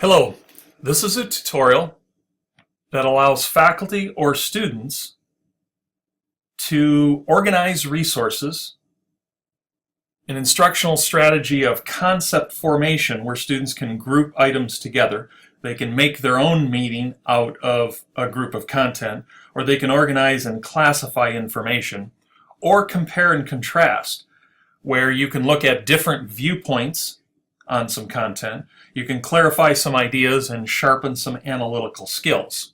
Hello, this is a tutorial that allows faculty or students to organize resources, an instructional strategy of concept formation where students can group items together. They can make their own meaning out of a group of content, or they can organize and classify information, or compare and contrast, where you can look at different viewpoints on some content. You can clarify some ideas and sharpen some analytical skills.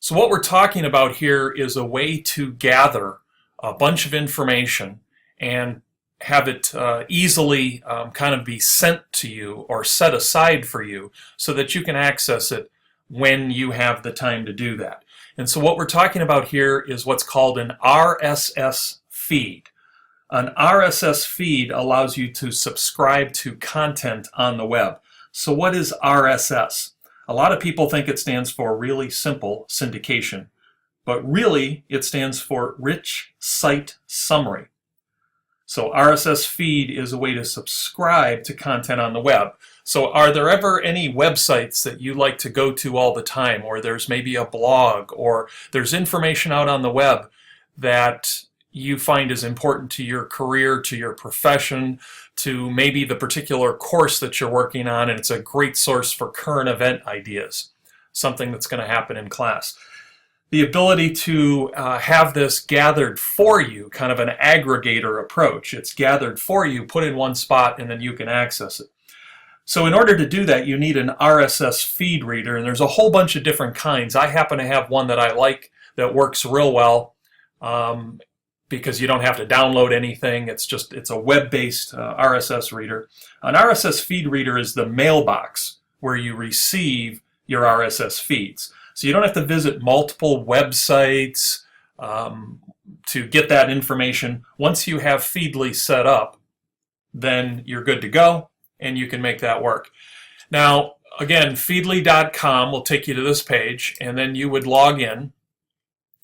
So what we're talking about here is a way to gather a bunch of information and have it easily kind of be sent to you or set aside for you so that you can access it when you have the time to do that. And so what we're talking about here is what's called an RSS feed. An RSS feed allows you to subscribe to content on the web. So what is RSS? A lot of people think it stands for really simple syndication, but really it stands for Rich Site Summary. So RSS feed is a way to subscribe to content on the web. So are there ever any websites that you like to go to all the time, or there's maybe a blog, or there's information out on the web that you find is important to your career, to your profession, to maybe the particular course that you're working on, and it's a great source for current event ideas, something that's going to happen in class? The ability to have this gathered for you, kind of an aggregator approach. It's gathered for you, put in one spot, and then you can access it. So in order to do that, you need an RSS feed reader, and there's a whole bunch of different kinds. I happen to have one that I like that works real well. Because you don't have to download anything. It's a web-based RSS reader. An RSS feed reader is the mailbox where you receive your RSS feeds. So you don't have to visit multiple websites to get that information. Once you have Feedly set up, then you're good to go and you can make that work. Now, again, feedly.com will take you to this page, and then you would log in.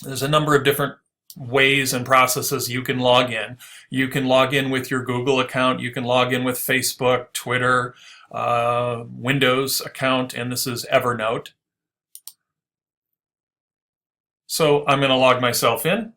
There's a number of different ways and processes you can log in. You can log in with your Google account, you can log in with Facebook, Twitter, Windows account, and this is Evernote. So I'm going to log myself in.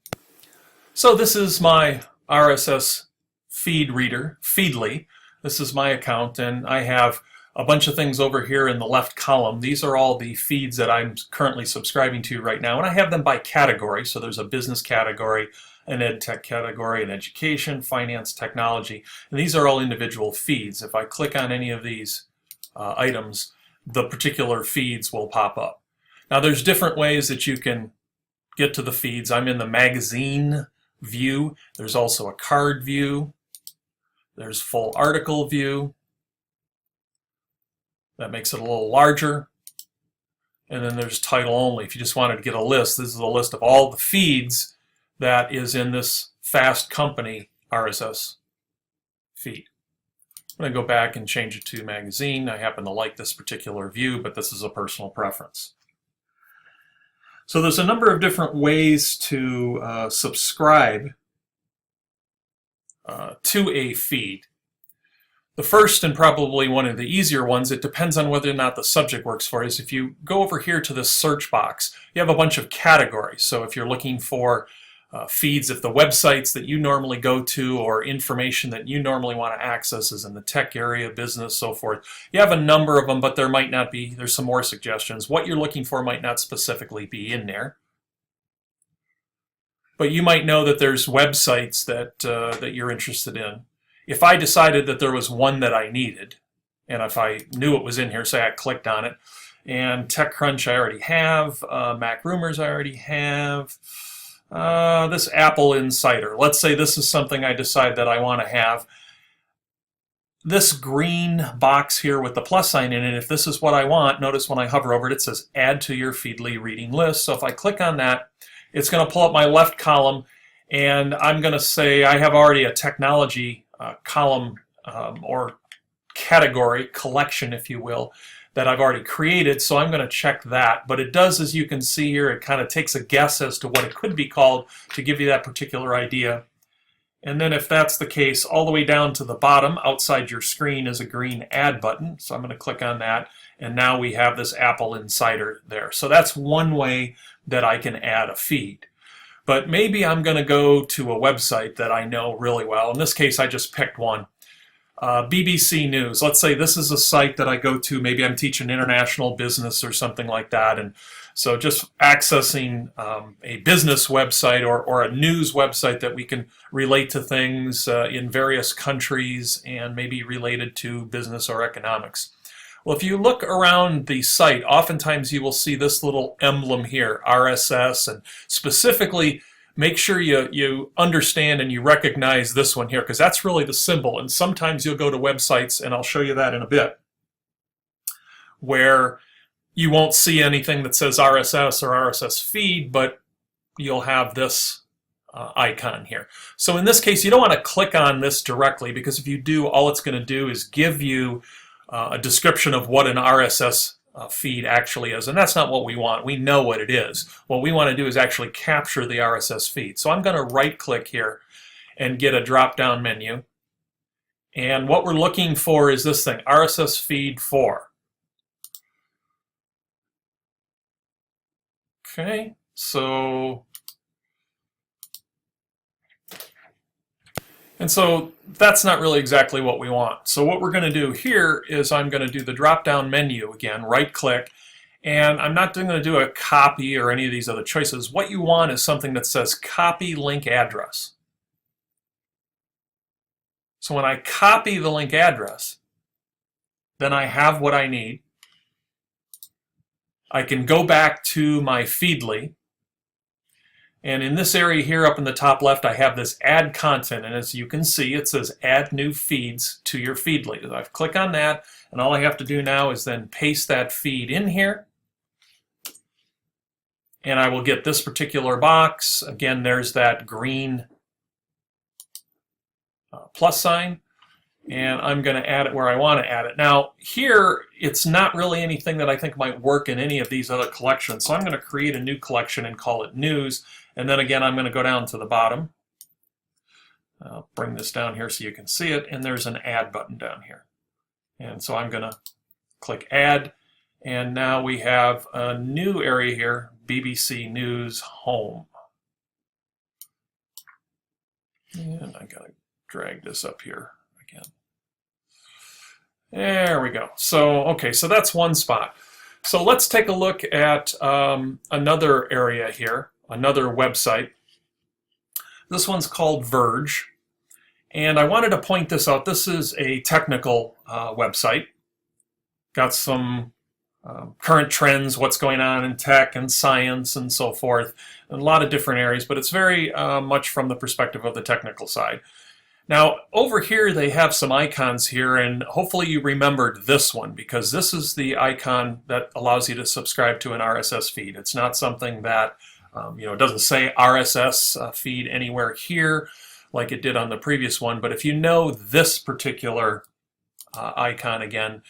So this is my RSS feed reader, Feedly. This is my account, and I have a bunch of things over here in the left column. These are all the feeds that I'm currently subscribing to right now, and I have them by category. So there's a business category, an ed tech category, an education, finance, technology, and these are all individual feeds. If I click on any of these items, the particular feeds will pop up. Now there's different ways that you can get to the feeds. I'm in the magazine view. There's also a card view. There's full article view. That makes it a little larger. And then there's title only. If you just wanted to get a list, this is a list of all the feeds that is in this Fast Company RSS feed. I'm going to go back and change it to magazine. I happen to like this particular view, but this is a personal preference. So there's a number of different ways to subscribe to a feed. The first, and probably one of the easier ones, it depends on whether or not the subject works for you, is if you go over here to this search box, you have a bunch of categories. So if you're looking for feeds, if the websites that you normally go to or information that you normally want to access is in the tech area, business, so forth, you have a number of them, but there might not be, there's some more suggestions. What you're looking for might not specifically be in there. But you might know that there's websites that you're interested in. If I decided that there was one that I needed, and if I knew it was in here, say I clicked on it, and TechCrunch I already have, Mac Rumors I already have, this Apple Insider. Let's say this is something I decide that I want to have. This green box here with the plus sign in it, if this is what I want, notice when I hover over it, it says Add to your Feedly reading list. So if I click on that, it's going to pull up my left column, and I'm going to say I have already a technology column or category, collection if you will, that I've already created, so I'm going to check that. But it does, as you can see here, it kind of takes a guess as to what it could be called to give you that particular idea. And then if that's the case, all the way down to the bottom outside your screen is a green add button. So I'm going to click on that. And now we have this Apple Insider there. So that's one way that I can add a feed. But maybe I'm going to go to a website that I know really well. In this case, I just picked one. BBC News. Let's say this is a site that I go to. Maybe I'm teaching international business or something like that. And so just accessing a business website or a news website that we can relate to things in various countries and maybe related to business or economics. Well, if you look around the site, oftentimes you will see this little emblem here, RSS, and specifically make sure you understand and you recognize this one here, because that's really the symbol. And sometimes you'll go to websites, and I'll show you that in a bit, where you won't see anything that says RSS or RSS feed, but you'll have this icon here. So in this case, you don't want to click on this directly, because if you do, all it's going to do is give you a description of what an RSS feed actually is, and that's not what we want. We know what it is. What we want to do is actually capture the RSS feed. So I'm going to right click here and get a drop down menu, and what we're looking for is this thing, RSS feed 4. Okay, so that's not really exactly what we want. So what we're going to do here is I'm going to do the drop-down menu again, right-click, and I'm not going to do a copy or any of these other choices. What you want is something that says copy link address. So when I copy the link address, then I have what I need. I can go back to my Feedly. And in this area here up in the top left, I have this add content. And as you can see, it says add new feeds to your Feedly. So I click on that, and all I have to do now is then paste that feed in here. And I will get this particular box. Again, there's that green plus sign. And I'm going to add it where I want to add it. Now, here, it's not really anything that I think might work in any of these other collections. So I'm going to create a new collection and call it News. And then again, I'm going to go down to the bottom. I'll bring this down here so you can see it. And there's an Add button down here. And so I'm going to click Add. And now we have a new area here, BBC News Home. And I got to drag this up here. There we go. So, okay, so that's one spot. So let's take a look at another area here, another website. This one's called Verge. And I wanted to point this out. This is a technical website. Got some current trends, what's going on in tech and science and so forth, in a lot of different areas, but it's very much from the perspective of the technical side. Now, over here they have some icons here, and hopefully you remembered this one, because this is the icon that allows you to subscribe to an RSS feed. It's not something that, it doesn't say RSS feed anywhere here like it did on the previous one, but if you know this particular icon again,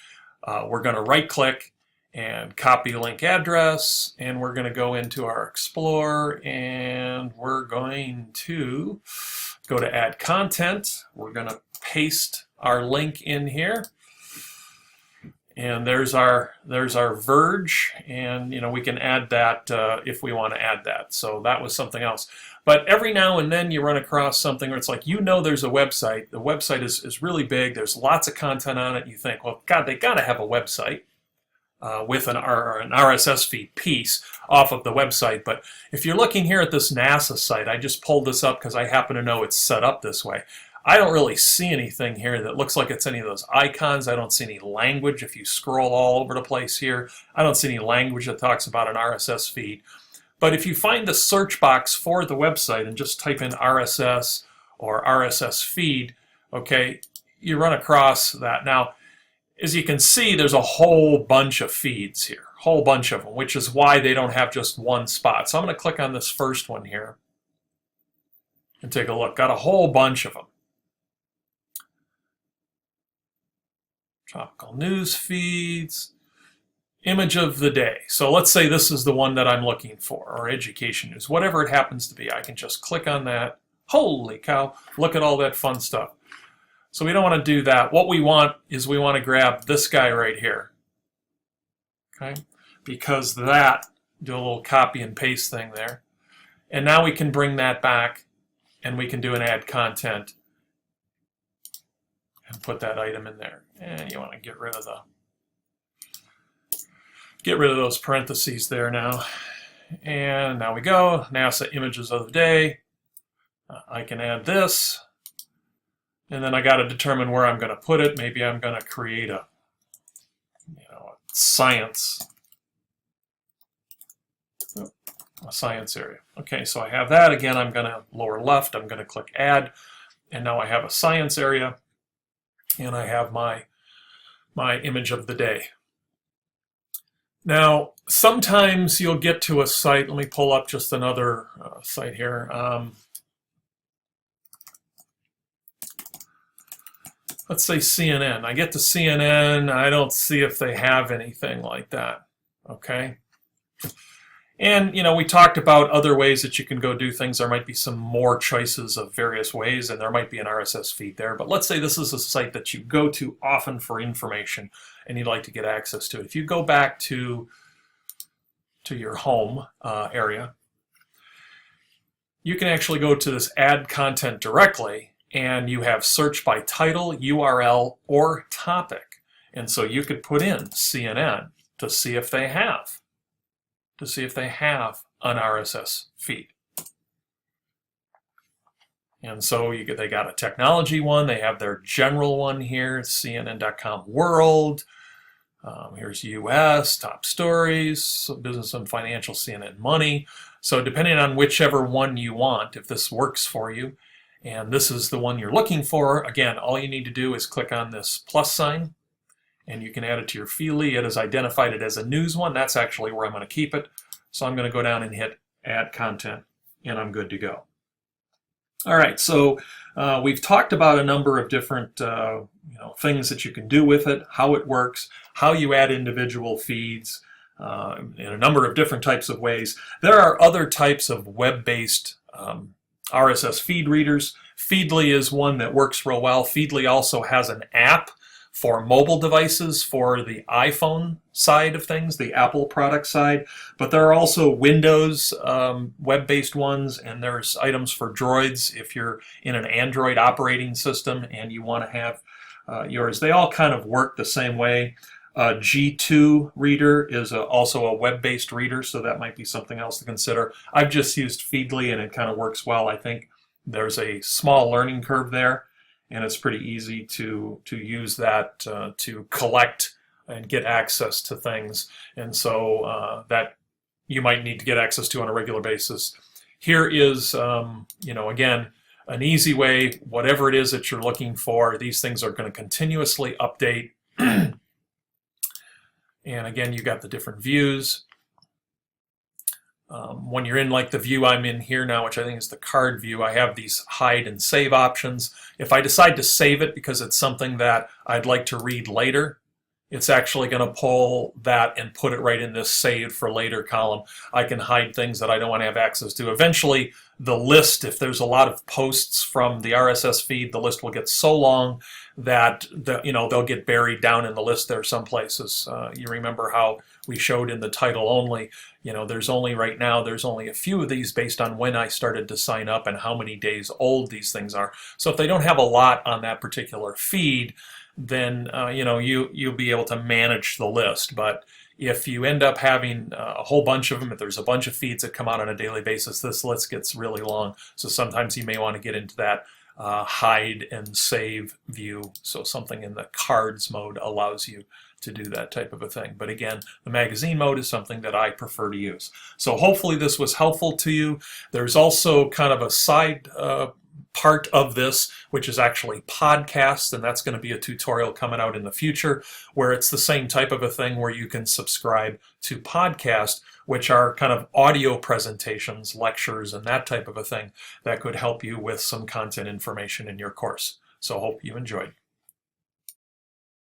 we're going to right-click and copy link address, and we're going to go into our Explorer, and we're going to go to add content. We're going to paste our link in here, and there's our Verge, and we can add that if we want to add that. So that was something else. But every now and then you run across something where it's like, there's a website. The website is really big. There's lots of content on it. You think, well, God, they got to have a website with an RSS feed piece off of the website. But if you're looking here at this NASA site, I just pulled this up because I happen to know it's set up this way. I don't really see anything here that looks like it's any of those icons. I don't see any language. If you scroll all over the place here, I don't see any language that talks about an RSS feed. But if you find the search box for the website and just type in RSS or RSS feed, okay, you run across that. Now, as you can see, there's a whole bunch of feeds here, whole bunch of them, which is why they don't have just one spot. So I'm going to click on this first one here and take a look. Got a whole bunch of them. Topical news feeds, image of the day. So let's say this is the one that I'm looking for, or education news, whatever it happens to be. I can just click on that, holy cow, look at all that fun stuff. So we don't want to do that. What we want is we want to grab this guy right here. Okay, because that, do a little copy and paste thing there. And now we can bring that back and we can do an add content and put that item in there. And you want to get rid of those parentheses there now. And now we go, NASA images of the day. I can add this. And then I got to determine where I'm going to put it. Maybe I'm going to create a science area. Okay, so I have that. Again, I'm going to lower left. I'm going to click add. And now I have a science area. And I have my image of the day. Now, sometimes you'll get to a site. Let me pull up just another site here. Let's say CNN. I get to CNN. I don't see if they have anything like that. Okay. And, we talked about other ways that you can go do things. There might be some more choices of various ways, and there might be an RSS feed there. But let's say this is a site that you go to often for information, and you'd like to get access to it. If you go back to your home area, you can actually go to this add content directly, and you have search by title, URL, or topic. And so you could put in CNN to see if they have an RSS feed. And so they got a technology one, they have their general one here, CNN.com World. Here's US, top stories, business and financial, CNN Money. So depending on whichever one you want, if this works for you, and this is the one you're looking for, again, all you need to do is click on this plus sign, and you can add it to your Feedly. It has identified it as a news one. That's actually where I'm going to keep it. So I'm going to go down and hit add content, and I'm good to go. All right, so we've talked about a number of different things that you can do with it, how it works, how you add individual feeds in a number of different types of ways. There are other types of web-based RSS feed readers. Feedly is one that works real well. Feedly also has an app for mobile devices for the iPhone side of things, the Apple product side, but there are also Windows web-based ones, and there's items for Droids if you're in an Android operating system and you want to have yours. They all kind of work the same way. G2 Reader is also a web-based reader, so that might be something else to consider. I've just used Feedly, and it kind of works well. I think there's a small learning curve there, and it's pretty easy to use that to collect and get access to things, and so that you might need to get access to on a regular basis. Here is, again, an easy way, whatever it is that you're looking for. These things are going to continuously update. And again, you got the different views. When you're in like the view I'm in here now, which I think is the card view, I have these hide and save options. If I decide to save it because it's something that I'd like to read later, it's actually going to pull that and put it right in this saved for later column. I can hide things that I don't want to have access to. Eventually, the list, if there's a lot of posts from the RSS feed, the list will get so long that they'll get buried down in the list there some places. You remember how we showed in the title only, there's only right now, there's only a few of these based on when I started to sign up and how many days old these things are. So if they don't have a lot on that particular feed, then you'll be able to manage the list. But if you end up having a whole bunch of them, if there's a bunch of feeds that come out on a daily basis, this list gets really long. So sometimes you may want to get into that hide and save view. So something in the cards mode allows you to do that type of a thing. But again, the magazine mode is something that I prefer to use. So hopefully this was helpful to you. There's also kind of a side part of this, which is actually podcasts, and that's going to be a tutorial coming out in the future where it's the same type of a thing where you can subscribe to podcasts, which are kind of audio presentations, lectures, and that type of a thing that could help you with some content information in your course. So hope you enjoyed.